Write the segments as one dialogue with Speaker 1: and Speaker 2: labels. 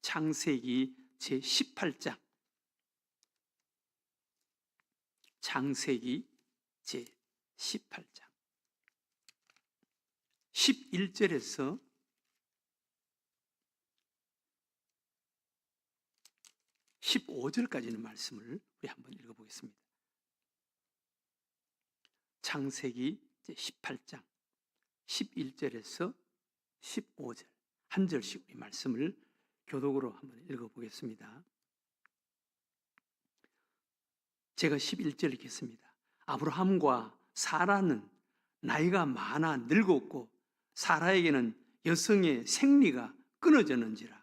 Speaker 1: 창세기 제18장. 창세기 제18장 11절에서 15절까지는 말씀을 우리 한번 읽어보겠습니다. 창세기 제18장 11절에서 15절 한 절씩 우리 말씀을 교독으로 한번 읽어보겠습니다. 제가 11절 읽겠습니다. 아브라함과 사라는 나이가 많아 늙었고 사라에게는 여성의 생리가 끊어졌는지라.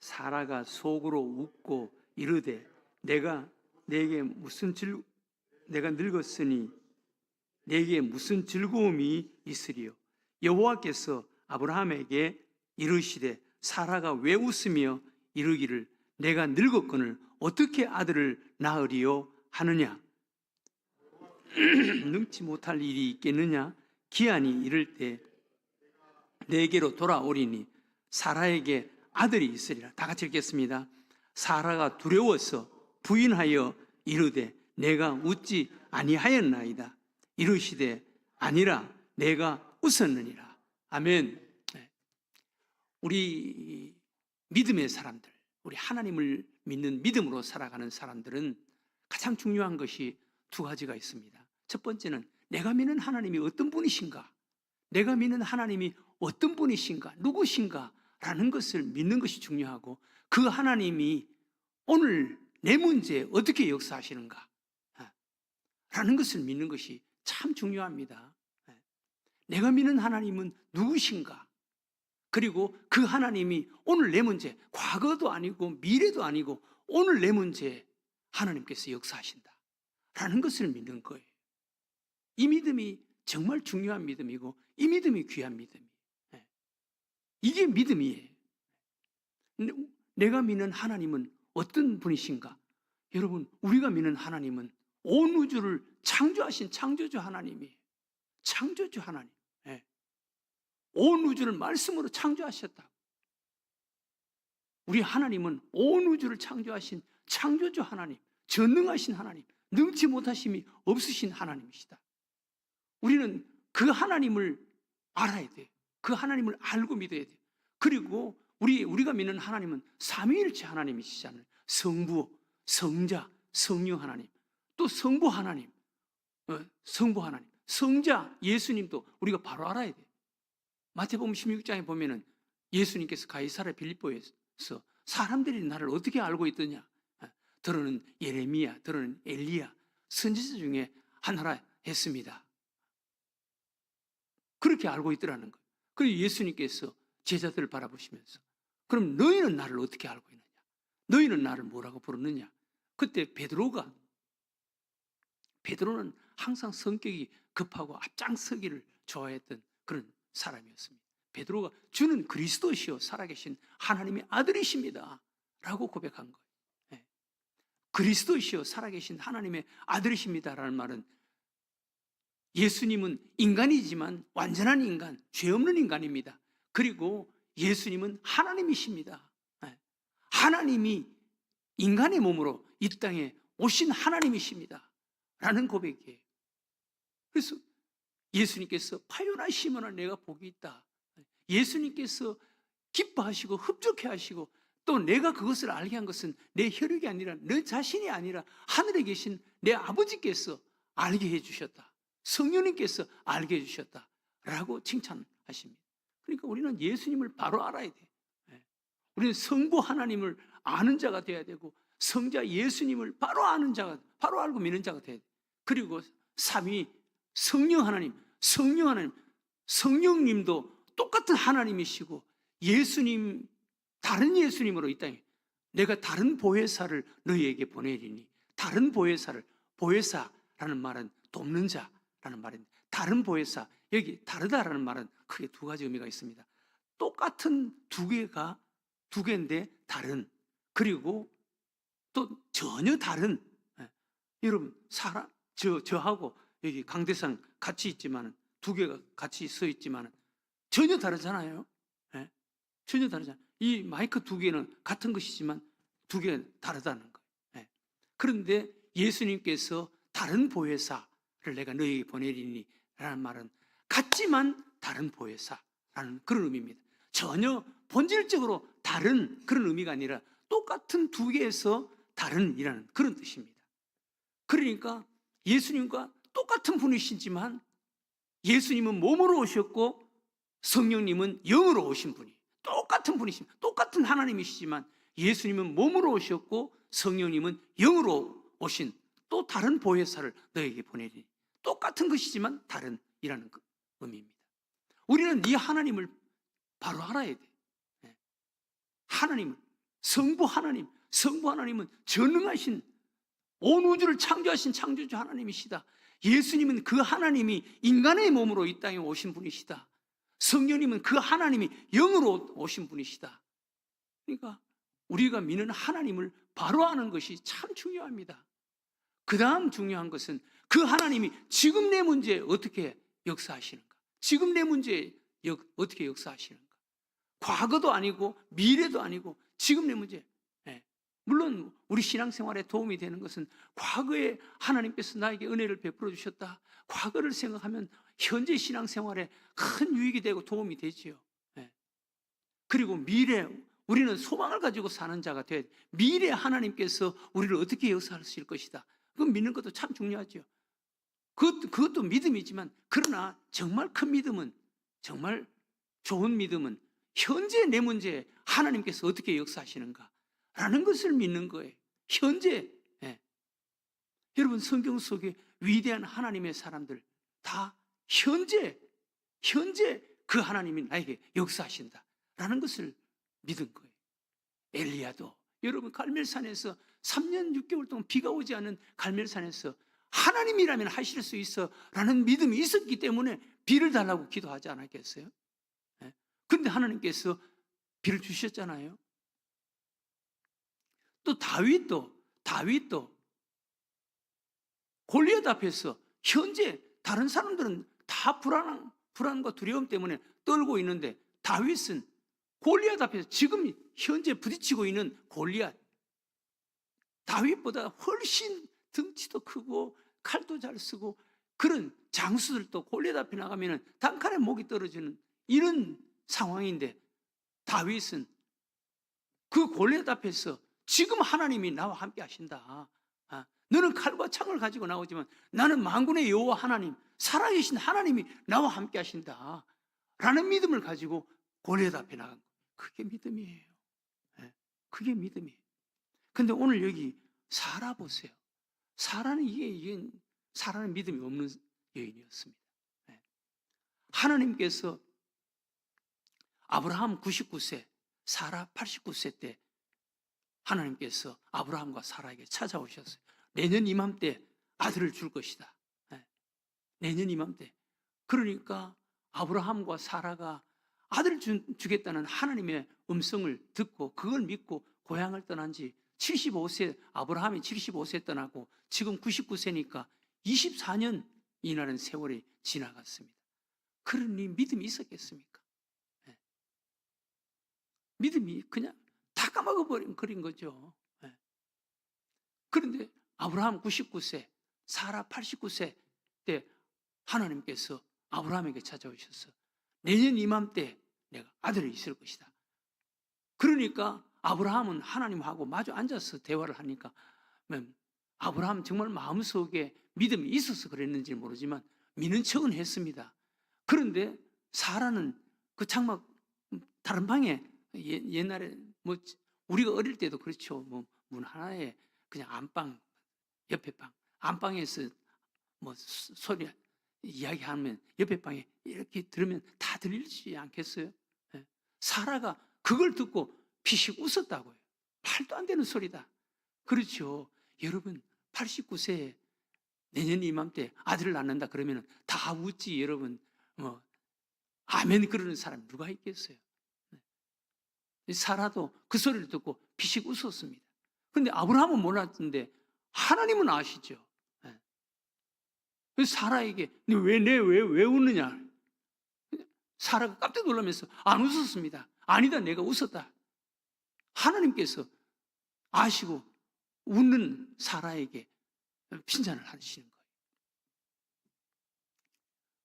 Speaker 1: 사라가 속으로 웃고 이르되 내가 늙었으니 내게 무슨 즐거움이 있으리요. 여호와께서 아브라함에게 이르시되 사라가 왜 웃으며 이르기를 내가 늙었거늘 어떻게 아들을 낳으리요 하느냐. 능치 못할 일이 있겠느냐. 기한이 이를 때 내게로 돌아오리니 사라에게 아들이 있으리라. 다 같이 읽겠습니다. 사라가 두려워서 부인하여 이르되 내가 웃지 아니하였나이다. 이르시되 아니라 내가 웃었느니라. 아멘. 우리 믿음의 사람들, 우리 하나님을 믿는 믿음으로 살아가는 사람들은 가장 중요한 것이 두 가지가 있습니다. 첫 번째는 내가 믿는 하나님이 어떤 분이신가, 내가 믿는 하나님이 어떤 분이신가, 누구신가 라는 것을 믿는 것이 중요하고, 그 하나님이 오늘 내 문제에 어떻게 역사하시는가 라는 것을 믿는 것이 참 중요합니다. 내가 믿는 하나님은 누구신가, 그리고 그 하나님이 오늘 내 문제, 과거도 아니고 미래도 아니고 오늘 내 문제에 하나님께서 역사하신다 라는 것을 믿는 거예요. 이 믿음이 정말 중요한 믿음이고 이 믿음이 귀한 믿음이에요. 이게 믿음이에요. 내가 믿는 하나님은 어떤 분이신가? 여러분, 우리가 믿는 하나님은 온 우주를 창조하신 창조주 하나님이에요. 창조주 하나님. 온 우주를 말씀으로 창조하셨다. 우리 하나님은 온 우주를 창조하신 창조주 하나님, 전능하신 하나님, 능치 못하심이 없으신 하나님이시다. 우리는 그 하나님을 알아야 돼요. 그 하나님을 알고 믿어야 돼요. 그리고 우리가 믿는 하나님은 삼위일체 하나님이시잖아요. 성부, 성자, 성령 하나님, 또 성부 하나님, 성부 하나님, 성자 예수님도 우리가 바로 알아야 돼요. 마태복음 16장에 보면은 예수님께서 가이사랴 빌립보에서 사람들이 나를 어떻게 알고 있더냐, 더러는 예레미야, 더러는 엘리야, 선지자 중에 하나라 했습니다. 그렇게 알고 있더라는 거예요. 그리고 예수님께서 제자들을 바라보시면서 그럼 너희는 나를 어떻게 알고 있느냐, 너희는 나를 뭐라고 부르느냐. 그때 베드로는 항상 성격이 급하고 앞장서기를 좋아했던 그런 사람이었습니다. 베드로가 주는 그리스도시요 살아계신 하나님의 아들이십니다 라고 고백한 거예요. 그리스도시요 살아계신 하나님의 아들이십니다 라는 말은 예수님은 인간이지만 완전한 인간, 죄 없는 인간입니다. 그리고 예수님은 하나님이십니다. 하나님이 인간의 몸으로 이 땅에 오신 하나님이십니다 라는 고백이에요. 그래서 예수님께서 파요나시모나 내가 복이 있다. 예수님께서 기뻐하시고 흡족해 하시고 또 내가 그것을 알게 한 것은 내 혈육이 아니라 내 자신이 아니라 하늘에 계신 내 아버지께서 알게 해주셨다. 성령님께서 알게 해주셨다 라고 칭찬하십니다. 그러니까 우리는 예수님을 바로 알아야 돼요. 우리는 성부 하나님을 아는 자가 돼야 되고 성자 예수님을 바로 아는 자가, 바로 알고 믿는 자가 돼야 돼요. 그리고 삼위 성령 하나님, 성령 하나님, 성령님도 똑같은 하나님이시고 예수님, 다른 예수님으로 이 땅에 내가 다른 보혜사를 너희에게 보내리니, 다른 보혜사를, 보혜사라는 말은 돕는 자라는 말인데 다른 보혜사, 여기 다르다라는 말은 크게 두 가지 의미가 있습니다. 똑같은 두 개인데 다른, 그리고 또 전혀 다른. 여러분 저하고 여기 강대상 같이 있지만 두 개가 같이 서 있지만 전혀 다르잖아요. 전혀 다르잖아요. 이 마이크 두 개는 같은 것이지만 두 개는 다르다는 거예요. 예. 그런데 예수님께서 다른 보혜사를 내가 너희에게 보내리니 라는 말은 같지만 다른 보혜사라는 그런 의미입니다. 전혀 본질적으로 다른 그런 의미가 아니라 똑같은 두 개에서 다른이라는 그런 뜻입니다. 그러니까 예수님과 똑같은 분이시지만 예수님은 몸으로 오셨고 성령님은 영으로 오신 분이 똑같은 분이십니다. 똑같은 하나님이시지만 예수님은 몸으로 오셨고 성령님은 영으로 오신 또 다른 보혜사를 너에게 보내리니 똑같은 것이지만 다른이라는 의미입니다. 우리는 이 하나님을 바로 알아야 돼. 하나님은 성부 하나님은 전능하신 온 우주를 창조하신 창조주 하나님이시다. 예수님은 그 하나님이 인간의 몸으로 이 땅에 오신 분이시다. 성령님은 그 하나님이 영으로 오신 분이시다. 그러니까 우리가 믿는 하나님을 바로 아는 것이 참 중요합니다. 그 다음 중요한 것은 그 하나님이 지금 내 문제에 어떻게 역사하시는가, 지금 내 문제에 어떻게 역사하시는가. 과거도 아니고 미래도 아니고 지금 내 문제. 물론 우리 신앙생활에 도움이 되는 것은 과거에 하나님께서 나에게 은혜를 베풀어 주셨다, 과거를 생각하면 현재 신앙생활에 큰 유익이 되고 도움이 되지요. 그리고 미래, 우리는 소망을 가지고 사는 자가 돼야 돼. 미래 하나님께서 우리를 어떻게 역사하실 것이다, 그건 믿는 것도 참 중요하죠. 그것도 믿음이지만, 그러나 정말 큰 믿음은, 정말 좋은 믿음은 현재 내 문제에 하나님께서 어떻게 역사하시는가 라는 것을 믿는 거예요. 현재. 여러분, 성경 속에 위대한 하나님의 사람들 다 현재 그 하나님이 나에게 역사하신다 라는 것을 믿은 거예요. 엘리야도, 여러분, 갈멜산에서 3년 6개월 동안 비가 오지 않은 갈멜산에서 하나님이라면 하실 수 있어 라는 믿음이 있었기 때문에 비를 달라고 기도하지 않았겠어요? 그런데 하나님께서 비를 주셨잖아요. 또 다윗도 골리앗 앞에서 현재 다른 사람들은 다 불안과 두려움 때문에 떨고 있는데 다윗은 골리앗 앞에서 지금 현재 부딪히고 있는 골리앗, 다윗보다 훨씬 덩치도 크고 칼도 잘 쓰고 그런 장수들도 골리앗 앞에 나가면 단칼에 목이 떨어지는 이런 상황인데, 다윗은 그 골리앗 앞에서 지금 하나님이 나와 함께 하신다. 너는 칼과 창을 가지고 나오지만 나는 만군의 여호와 하나님, 살아계신 하나님이 나와 함께 하신다 라는 믿음을 가지고 골리앗 앞에 나간 거예요. 그게 믿음이에요. 그게 믿음이에요. 근데 오늘 여기 사라 보세요. 사라는 사라는 믿음이 없는 여인이었습니다. 하나님께서 아브라함 99세, 사라 89세 때 하나님께서 아브라함과 사라에게 찾아오셨어요. 내년 이맘때 아들을 줄 것이다. 내년 이맘때. 그러니까 아브라함과 사라가 아들을 주겠다는 하나님의 음성을 듣고 그걸 믿고 고향을 떠난 지 75세, 아브라함이 75세 떠나고 지금 99세니까 24년이라는 세월이 지나갔습니다. 그러니 믿음이 있었겠습니까? 믿음이 그냥 다 까먹어버린 거죠. 그런데 아브라함 99세, 사라 89세 때 하나님께서 아브라함에게 찾아오셔서 내년 이맘때 내가 아들이 있을 것이다. 그러니까 아브라함은 하나님하고 마주 앉아서 대화를 하니까 아브라함 정말 마음속에 믿음이 있어서 그랬는지 모르지만 믿는 척은 했습니다. 그런데 사라는 그 장막 다른 방에, 옛날에 뭐 우리가 어릴 때도 그렇죠. 뭐 문 하나에 그냥 안방, 옆에 방, 안방에서 뭐 소리 이야기하면 옆에 방에 이렇게 들으면 다 들리지 않겠어요? 사라가 그걸 듣고 피식 웃었다고요. 말도 안 되는 소리다. 그렇죠. 여러분, 89세에 내년 이맘때 아들을 낳는다 그러면 다 웃지. 여러분, 뭐 아멘 그러는 사람 누가 있겠어요? 사라도 그 소리를 듣고 피식 웃었습니다. 그런데 아브라함은 몰랐는데 하나님은 아시죠. 사라에게 왜 웃느냐? 사라가 깜짝 놀라면서 안 웃었습니다. 아니다, 내가 웃었다. 하나님께서 아시고 웃는 사라에게 핀잔을 하시는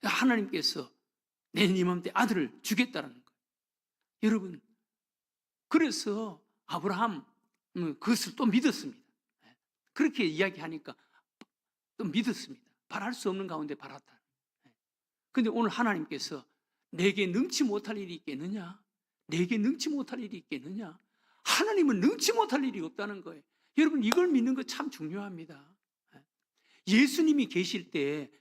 Speaker 1: 거예요. 하나님께서 내 이맘때 아들을 주겠다는 거예요. 여러분, 그래서 아브라함 그것을 또 믿었습니다. 그렇게 이야기하니까 또 믿었습니다. 바랄 수 없는 가운데 바랐다. 그런데 오늘 하나님께서 내게 능치 못할 일이 있겠느냐? 내게 능치 못할 일이 있겠느냐? 하나님은 능치 못할 일이 없다는 거예요. 여러분, 이걸 믿는 거 참 중요합니다. 예수님이 계실 때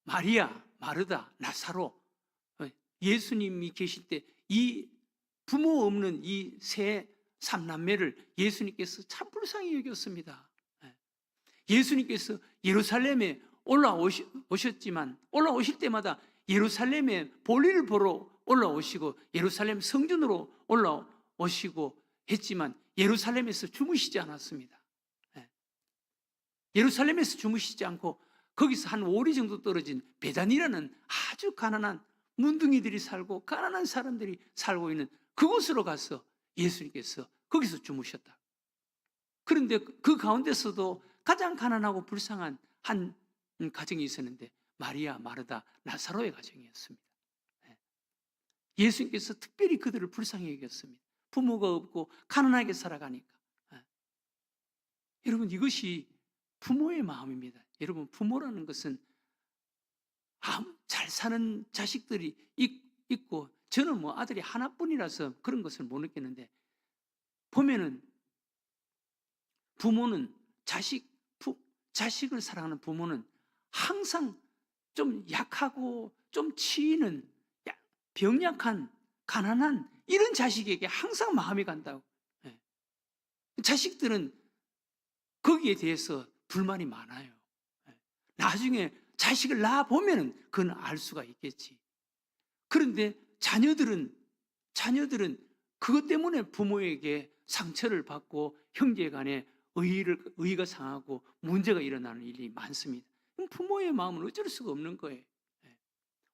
Speaker 1: 마리아, 마르다, 나사로, 예수님이 계실 때 이 부모 없는 이 세 삼남매를 예수님께서 참 불쌍히 여겼습니다. 예수님께서 예루살렘에 올라오셨지만 올라오실 때마다 예루살렘에 볼일을 보러 올라오시고 예루살렘 성전으로 올라오시고 했지만 예루살렘에서 주무시지 않았습니다. 예루살렘에서 주무시지 않고 거기서 한 5리 정도 떨어진 베단이라는 아주 가난한 문둥이들이 살고 가난한 사람들이 살고 있는 그곳으로 가서 예수님께서 거기서 주무셨다. 그런데 그 가운데서도 가장 가난하고 불쌍한 한 가정이 있었는데 마리아, 마르다, 나사로의 가정이었습니다. 예수님께서 특별히 그들을 불쌍히 여겼습니다. 부모가 없고 가난하게 살아가니까. 여러분, 이것이 부모의 마음입니다. 여러분, 부모라는 것은 잘 사는 자식들이 있고, 저는 뭐 아들이 하나뿐이라서 그런 것을 못 느끼는데, 보면은 부모는 자식을 사랑하는 부모는 항상 좀 약하고 좀 치이는 병약한 가난한 이런 자식에게 항상 마음이 간다고. 자식들은 거기에 대해서 불만이 많아요. 나중에 자식을 낳아 보면은 그건 알 수가 있겠지. 그런데 자녀들은 그것 때문에 부모에게 상처를 받고 형제 간에 의의가 상하고 문제가 일어나는 일이 많습니다. 부모의 마음은 어쩔 수가 없는 거예요.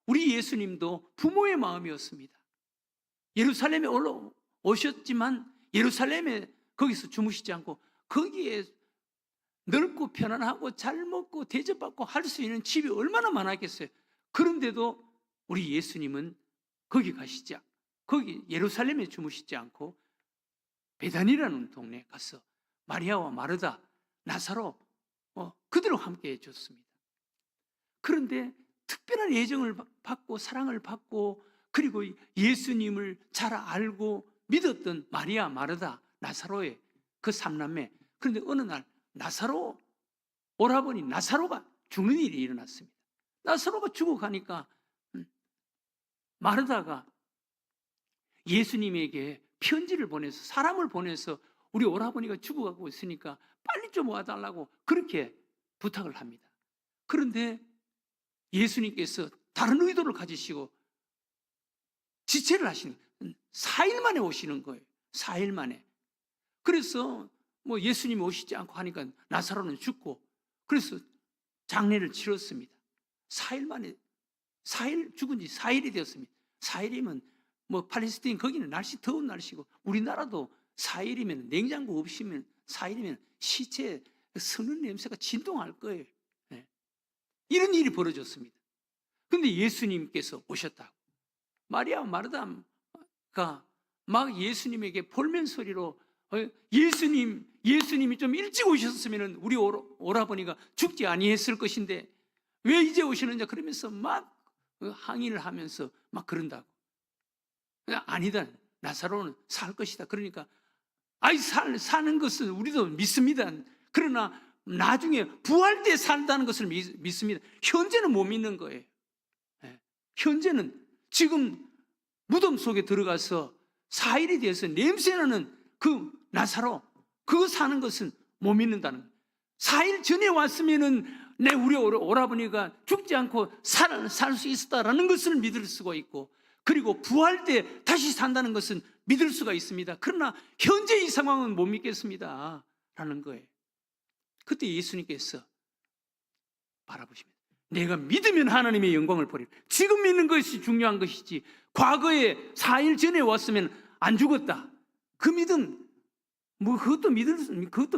Speaker 1: 우리 예수님도 부모의 마음이었습니다. 예루살렘에 올라오셨지만 예루살렘에 거기서 주무시지 않고 거기에 넓고 편안하고 잘 먹고 대접받고 할 수 있는 집이 얼마나 많았겠어요. 그런데도 우리 예수님은 거기 예루살렘에 주무시지 않고 베단이라는 동네에 가서 마리아와 마르다, 나사로 그들과 함께 해줬습니다. 그런데 특별한 애정을 받고 사랑을 받고 그리고 예수님을 잘 알고 믿었던 마리아, 마르다, 나사로의 그 삼남매. 그런데 어느 날 나사로 오라버니 나사로가 죽는 일이 일어났습니다. 나사로가 죽어가니까 마르다가 예수님에게 편지를 보내서 사람을 보내서 우리 오라버니가 죽어가고 있으니까 빨리 좀 와달라고 그렇게 부탁을 합니다. 그런데 예수님께서 다른 의도를 가지시고 지체를 하시는 거예요. 4일 만에 오시는 거예요. 4일 만에. 그래서 뭐 예수님이 오시지 않고 하니까 나사로는 죽고 그래서 장례를 치렀습니다. 4일 만에 4일 죽은 지 4일이 되었습니다. 4일이면 뭐 팔레스타인 거기는 날씨 더운 날씨고 우리나라도 4일이면 냉장고 없이면 4일이면 시체 썩는 냄새가 진동할 거예요. 네. 이런 일이 벌어졌습니다. 그런데 예수님께서 오셨다고. 마리아 마르다가 막 예수님에게 볼멘 소리로 예수님이 좀 일찍 오셨으면 우리 오라버니가 죽지 아니했을 것인데 왜 이제 오시느냐 그러면서 막 항의를 하면서 막 그런다고. 아니다, 나사로는 살 것이다. 그러니까 사는 것은 우리도 믿습니다. 그러나 나중에 부활 때 산다는 것을 믿습니다. 현재는 못 믿는 거예요. 현재는 지금 무덤 속에 들어가서 4일이 돼서 냄새나는 그 나사로 그거 사는 것은 못 믿는다는 거예요. 4일 전에 왔으면은 우리 오라버니가 죽지 않고 살 수 있었다라는 것을 믿을 수가 있고 그리고 부활 때 다시 산다는 것은 믿을 수가 있습니다. 그러나 현재 이 상황은 못 믿겠습니다 라는 거예요. 그때 예수님께서 바라보십니다. 내가 믿으면 하나님의 영광을 보리라. 지금 믿는 것이 중요한 것이지, 과거에 4일 전에 왔으면 안 죽었다. 그 믿음, 그것도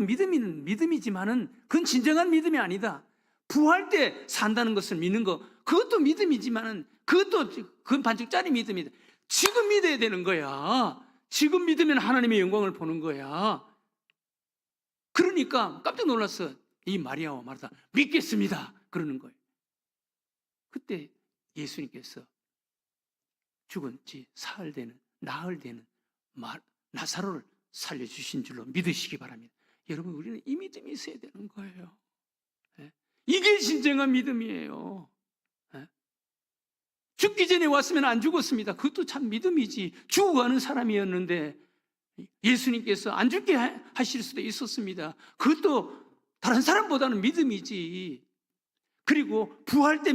Speaker 1: 믿음이지만은 그건 진정한 믿음이 아니다. 부활 때 산다는 것을 믿는 거, 그것도 믿음이지만은 그건 반쪽짜리 믿음이다. 지금 믿어야 되는 거야. 지금 믿으면 하나님의 영광을 보는 거야. 그러니까 깜짝 놀랐어. 이 마리아와 마르다, 믿겠습니다 그러는 거예요. 그때 예수님께서 죽은 지 사흘 되는, 나흘 되는 나사로를 살려주신 줄로 믿으시기 바랍니다. 여러분, 우리는 이 믿음이 있어야 되는 거예요. 이게 진정한 믿음이에요. 죽기 전에 왔으면 안 죽었습니다. 그것도 참 믿음이지. 죽어가는 사람이었는데 예수님께서 안 죽게 하실 수도 있었습니다. 그것도 다른 사람보다는 믿음이지. 그리고 부활 때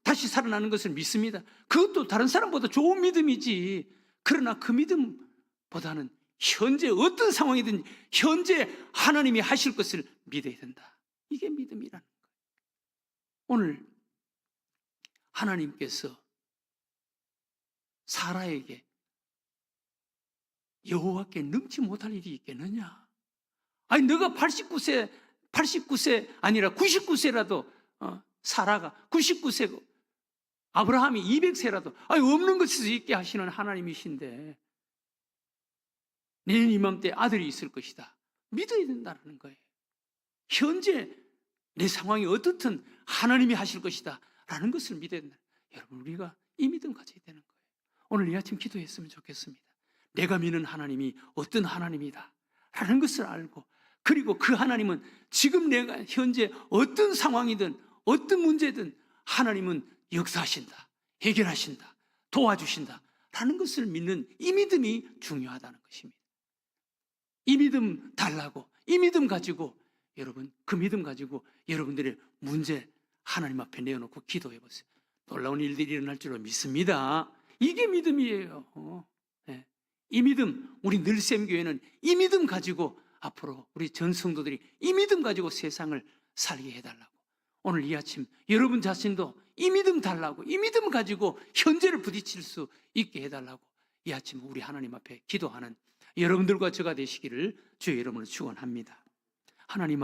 Speaker 1: 다시 살아나는 것을 믿습니다. 그것도 다른 사람보다 좋은 믿음이지. 그러나 그 믿음보다는 현재 어떤 상황이든 현재 하나님이 하실 것을 믿어야 된다. 이게 믿음이라는 거예요. 오늘 하나님께서 사라에게 여호와께 능치 못할 일이 있겠느냐? 아니, 너가 89세 아니라 99세라도 사라가 99세고 아브라함이 200세라도 없는 것에서 있게 하시는 하나님이신데 내년 이맘때 아들이 있을 것이다. 믿어야 된다는 거예요. 현재 내 상황이 어떻든 하나님이 하실 것이다 라는 것을 믿어야 된다. 여러분, 우리가 이 믿음 가져야 되는 거예요. 오늘 이 아침 기도했으면 좋겠습니다. 내가 믿는 하나님이 어떤 하나님이다 라는 것을 알고, 그리고 그 하나님은 지금 내가 현재 어떤 상황이든 어떤 문제든 하나님은 역사하신다, 해결하신다, 도와주신다 라는 것을 믿는 이 믿음이 중요하다는 것입니다. 이 믿음 달라고, 이 믿음 가지고 여러분, 그 믿음 가지고 여러분들의 문제 하나님 앞에 내어놓고 기도해 보세요. 놀라운 일들이 일어날 줄로 믿습니다. 이게 믿음이에요. 이 믿음, 우리 늘샘교회는 이 믿음 가지고 앞으로 우리 전 성도들이 이 믿음 가지고 세상을 살게 해달라고, 오늘 이 아침 여러분 자신도 이 믿음 달라고, 이 믿음 가지고 현재를 부딪힐 수 있게 해달라고 이 아침 우리 하나님 앞에 기도하는 여러분들과 저가 되시기를 주의 이름으로 축원합니다. 하나님 앞